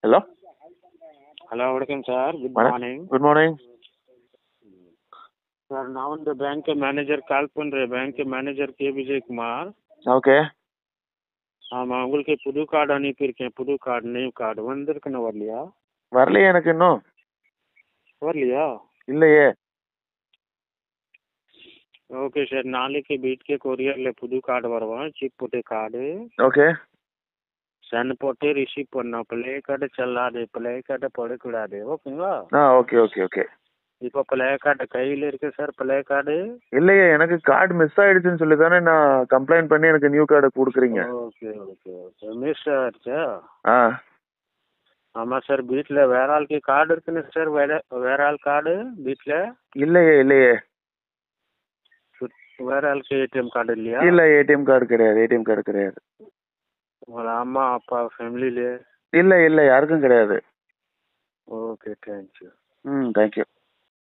Hello hello வணக்கம் sir. Good morning. Good morning sir நான் வந்து பேங்க் மேனேஜர் கால் பண்ணுறேன். Bank manager K Vijayakumar. Okay. ஆமாம், உங்களுக்கு புது கார்டு அனுப்பியிருக்கேன். புது கார்டு, நியூ கார்டு வந்திருக்குன்னு வரலையா? வரலையே எனக்கு இன்னும். வரலையா? இல்லையே. ஓகே சார், நாளைக்கு வீட்டுக்கு கொரியரில் புது கார்டு வருவோம். சிப் போட்டு கார்டு ஓகே. சன் போட்டு ரிசீவ் பண்ணோம். பழைய கார்டு செல்லாது, பழைய கார்டை போடக்கூடாது. ஓகேங்களா? Okay okay okay. இப்போ பழைய கார்டு கையில் இருக்கு சார். பழைய கார்டு இல்லையே, எனக்கு கார்டு மிஸ் ஆயிடுச்சுன்னு சொல்லி தானே நான் கம்ப்ளைண்ட் பண்ணி எனக்கு நியூ கார்டு கொடுக்குறீங்க. Okay okay okay. மிஸ் ஆயிடுச்சா? ஆ ஆமாம் சார். வீட்டில் வேற ஆளுக்கு கார்டு இருக்குன்னு சார். வேற ஆள் கார்டு வீட்டில் இல்லையே. இல்லையே. வேற ஆளுக்கு ஏடிஎம் கார்டு இல்லையா? இல்ல, ஏடிஎம் கார்டு கிடையாது. ஏடிஎம் கார்டு கிடையாது. உங்கள அம்மா அப்பா ஃபேமிலியிலே? இல்ல இல்ல, யாருக்கும் கிடையாது. Okay, thank you. தேங்க்யூ.